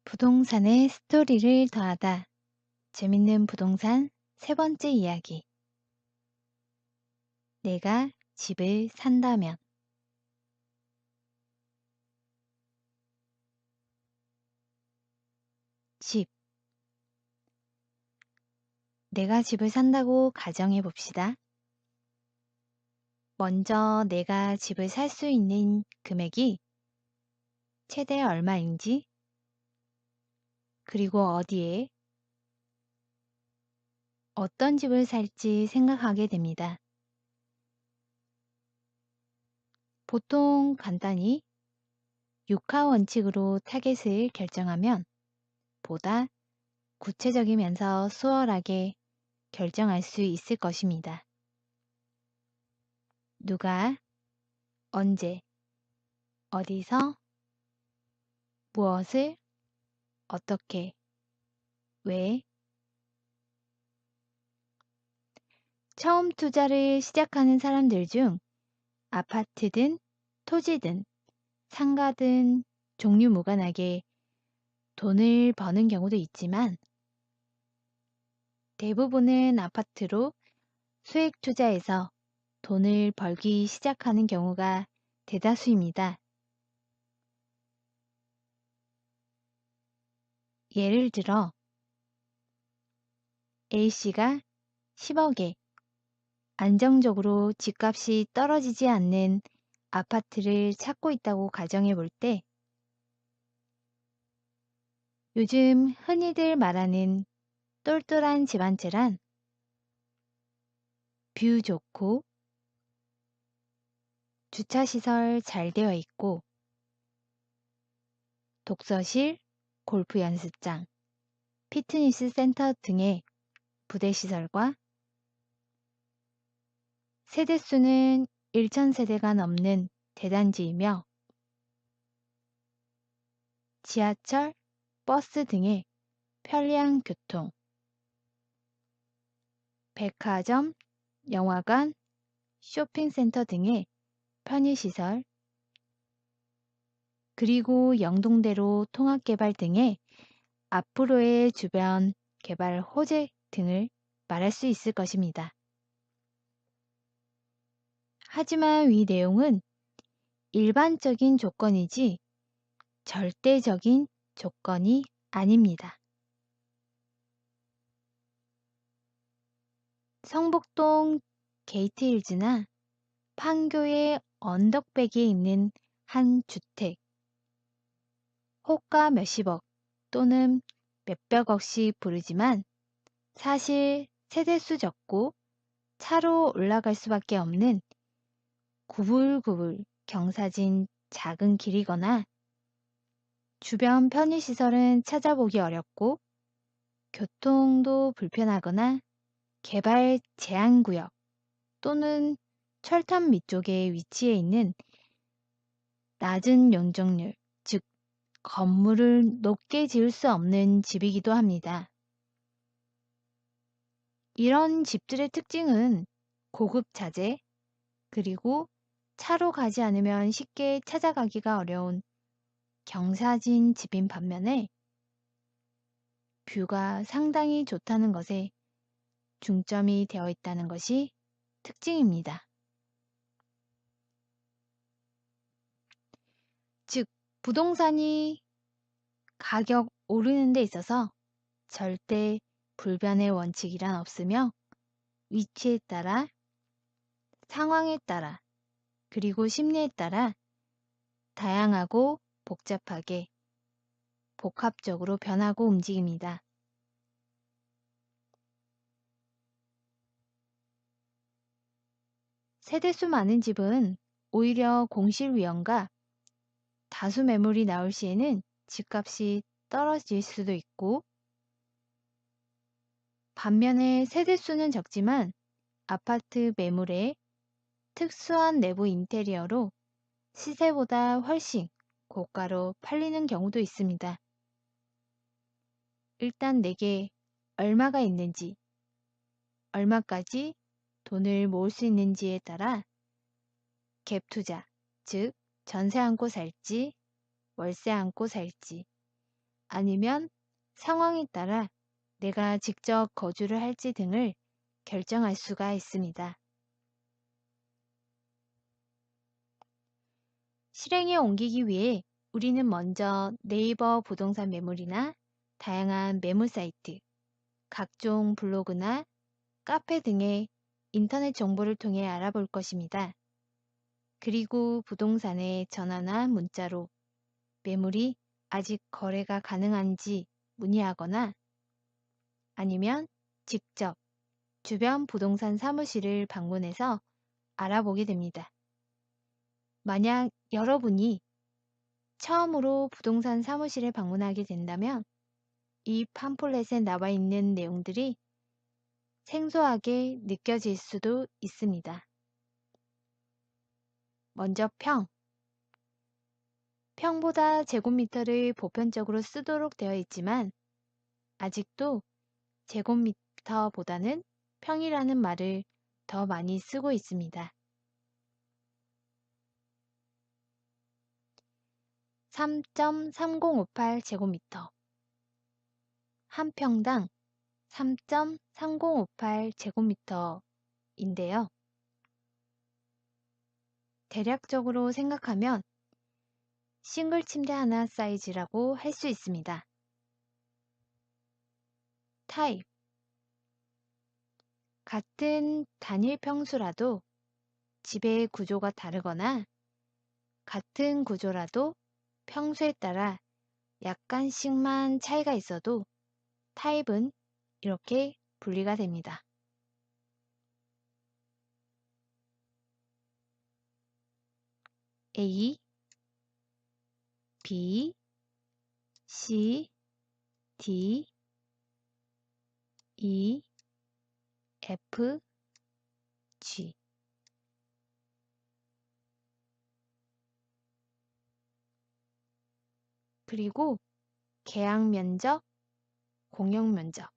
부동산의 스토리를 더하다. 재밌는 부동산 세 번째 이야기. 내가 집을 산다면. 집. 내가 집을 산다고 가정해 봅시다. 먼저 내가 집을 살 수 있는 금액이 최대 얼마인지, 그리고 어디에, 어떤 집을 살지 생각하게 됩니다. 보통 간단히 육하 원칙으로 타겟을 결정하면 보다 구체적이면서 수월하게 결정할 수 있을 것입니다. 누가, 언제, 어디서, 무엇을, 어떻게, 왜. 처음 투자를 시작하는 사람들 중 아파트든 토지든 상가든 종류 무관하게 돈을 버는 경우도 있지만 대부분은 아파트로 수익 투자해서 돈을 벌기 시작하는 경우가 대다수입니다. 예를 들어 A씨가 10억에 안정적으로 집값이 떨어지지 않는 아파트를 찾고 있다고 가정해 볼 때, 요즘 흔히들 말하는 똘똘한 집 한 채란 뷰 좋고 주차시설 잘 되어 있고 독서실, 골프 연습장, 피트니스 센터 등의 부대시설과 세대수는 1,000세대가 넘는 대단지이며 지하철, 버스 등의 편리한 교통, 백화점, 영화관, 쇼핑센터 등의 편의시설, 그리고 영동대로 통합개발 등의 앞으로의 주변 개발 호재 등을 말할 수 있을 것입니다. 하지만 위 내용은 일반적인 조건이지 절대적인 조건이 아닙니다. 성북동 게이트힐즈나 판교의 언덕배기에 있는 한 주택, 호가 몇십억 또는 몇백억씩 부르지만 사실 세대수 적고 차로 올라갈 수밖에 없는 구불구불 경사진 작은 길이거나 주변 편의시설은 찾아보기 어렵고 교통도 불편하거나 개발 제한구역 또는 철탑 밑쪽에 위치해 있는 낮은 용적률, 즉 건물을 높게 지을 수 없는 집이기도 합니다. 이런 집들의 특징은 고급 자재, 그리고 차로 가지 않으면 쉽게 찾아가기가 어려운 경사진 집인 반면에 뷰가 상당히 좋다는 것에 중점이 되어 있다는 것이 특징입니다. 즉, 부동산이 가격 오르는 데 있어서 절대 불변의 원칙이란 없으며 위치에 따라, 상황에 따라, 그리고 심리에 따라 다양하고 복잡하게 복합적으로 변하고 움직입니다. 세대수 많은 집은 오히려 공실 위험과 다수 매물이 나올 시에는 집값이 떨어질 수도 있고, 반면에 세대수는 적지만 아파트 매물의 특수한 내부 인테리어로 시세보다 훨씬 고가로 팔리는 경우도 있습니다. 일단 내게 얼마가 있는지, 얼마까지 돈을 모을 수 있는지에 따라 갭 투자, 즉 전세 안고 살지, 월세 안고 살지, 아니면 상황에 따라 내가 직접 거주를 할지 등을 결정할 수가 있습니다. 실행에 옮기기 위해 우리는 먼저 네이버 부동산 매물이나 다양한 매물 사이트, 각종 블로그나 카페 등의 인터넷 정보를 통해 알아볼 것입니다. 그리고 부동산에 전화나 문자로 매물이 아직 거래가 가능한지 문의하거나 아니면 직접 주변 부동산 사무실을 방문해서 알아보게 됩니다. 만약 여러분이 처음으로 부동산 사무실에 방문하게 된다면 이 팜플렛에 나와 있는 내용들이 생소하게 느껴질 수도 있습니다. 먼저 평보다 제곱미터를 보편적으로 쓰도록 되어 있지만 아직도 제곱미터보다는 평이라는 말을 더 많이 쓰고 있습니다. 3.3058 제곱미터, 한 평당 3.3058 제곱미터인데요. 대략적으로 생각하면 싱글 침대 하나 사이즈라고 할 수 있습니다. 타입, 같은 단일 평수라도 집의 구조가 다르거나 같은 구조라도 평수에 따라 약간씩만 차이가 있어도 타입은 이렇게 분리가 됩니다. A, B, C, D, E, F, G. 그리고 계약 면적, 공용 면적.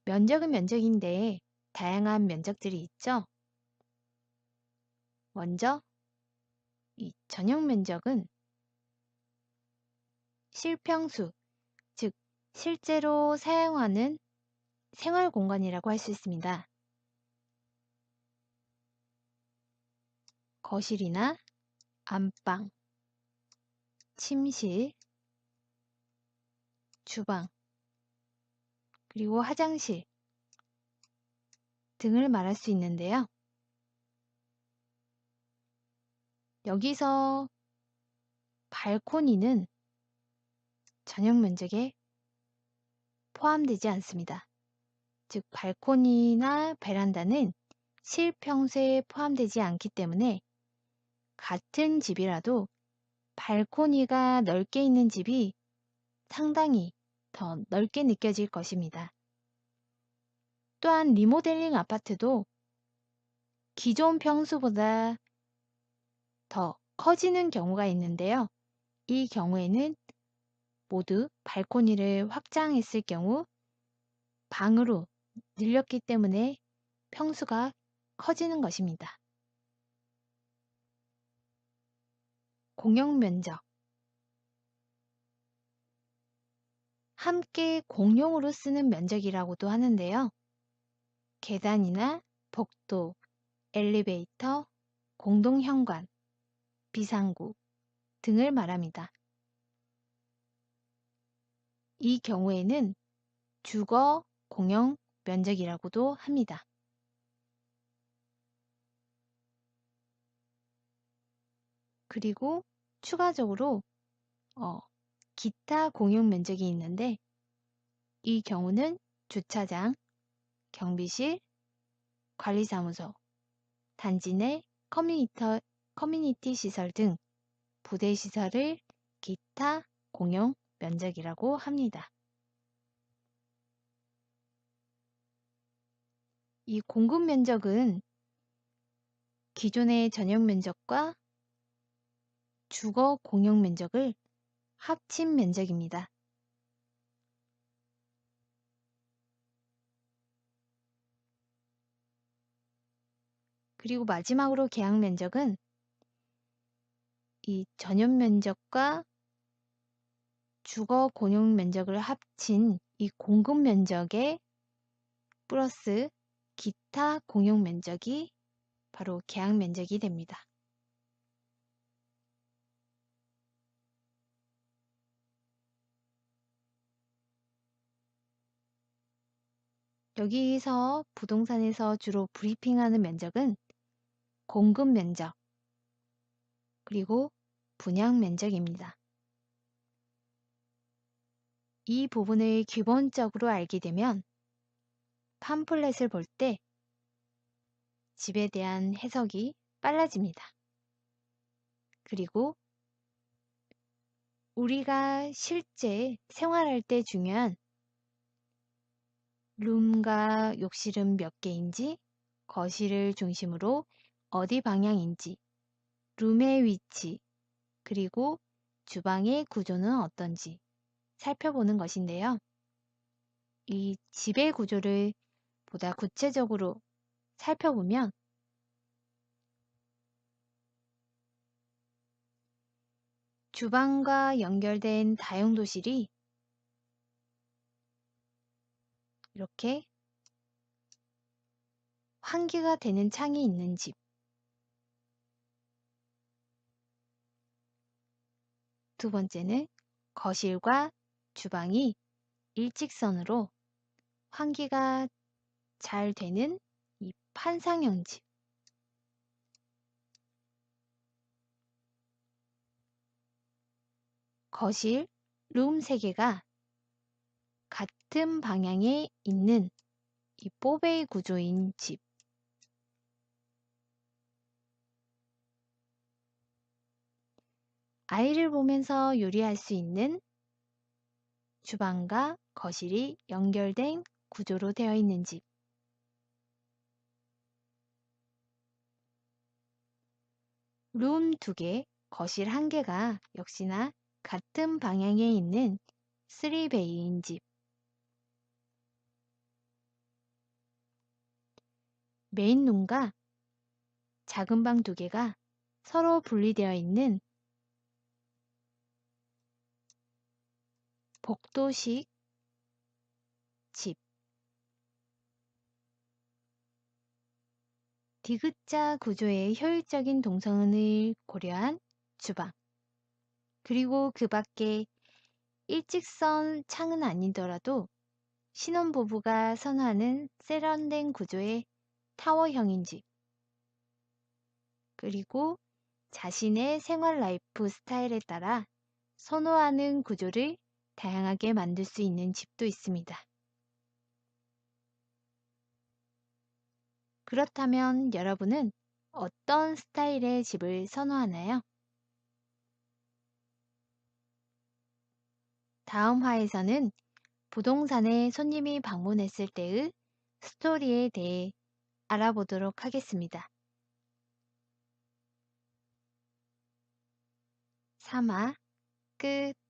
면적은 면적인데 다양한 면적들이 있죠. 먼저 이 전용 면적은 실평수, 즉 실제로 사용하는 생활 공간이라고 할 수 있습니다. 거실이나 안방, 침실, 주방, 그리고 화장실 등을 말할 수 있는데요. 여기서 발코니는 전용 면적에 포함되지 않습니다. 즉 발코니나 베란다는 실평수에 포함되지 않기 때문에 같은 집이라도 발코니가 넓게 있는 집이 상당히 더 넓게 느껴질 것입니다. 또한 리모델링 아파트도 기존 평수보다 더 커지는 경우가 있는데요. 이 경우에는 모두 발코니를 확장했을 경우 방으로 늘렸기 때문에 평수가 커지는 것입니다. 공용 면적, 함께 공용으로 쓰는 면적이라고도 하는데요. 계단이나 복도, 엘리베이터, 공동현관, 비상구 등을 말합니다. 이 경우에는 주거 공용 면적이라고도 합니다. 그리고 추가적으로 기타 공용 면적이 있는데 이 경우는 주차장, 경비실, 관리사무소, 단지 내 커뮤니티 시설 등 부대 시설을 기타 공용 면적이라고 합니다. 이 공급 면적은 기존의 전용 면적과 주거 공용 면적을 합친 면적입니다. 그리고 마지막으로 계약 면적은 이 전용 면적과 주거 공용 면적을 합친 이 공급 면적에 플러스 기타 공용 면적이 바로 계약 면적이 됩니다. 여기서 부동산에서 주로 브리핑하는 면적은 공급 면적, 그리고 분양 면적입니다. 이 부분을 기본적으로 알게 되면 팜플렛을 볼 때 집에 대한 해석이 빨라집니다. 그리고 우리가 실제 생활할 때 중요한 룸과 욕실은 몇 개인지, 거실을 중심으로 어디 방향인지, 룸의 위치, 그리고 주방의 구조는 어떤지 살펴보는 것인데요. 이 집의 구조를 보다 구체적으로 살펴보면 주방과 연결된 다용도실이 이렇게 환기가 되는 창이 있는 집, 두 번째는 거실과 주방이 일직선으로 환기가 잘 되는 이 판상형 집, 거실, 룸 3개가 같은 방향에 있는 이 뽀베이 구조인 집, 아이를 보면서 요리할 수 있는 주방과 거실이 연결된 구조로 되어 있는 집, 룸 2개, 거실 1개가 역시나 같은 방향에 있는 3베이인 집, 메인룸과 작은 방 2개가 서로 분리되어 있는 복도식 집, 디귿자 구조의 효율적인 동선을 고려한 주방, 그리고 그 밖에 일직선 창은 아니더라도 신혼부부가 선호하는 세련된 구조의 타워형인 집, 그리고 자신의 생활 라이프 스타일에 따라 선호하는 구조를 다양하게 만들 수 있는 집도 있습니다. 그렇다면 여러분은 어떤 스타일의 집을 선호하나요? 다음 화에서는 부동산에 손님이 방문했을 때의 스토리에 대해 알아보도록 하겠습니다. 3화 끝.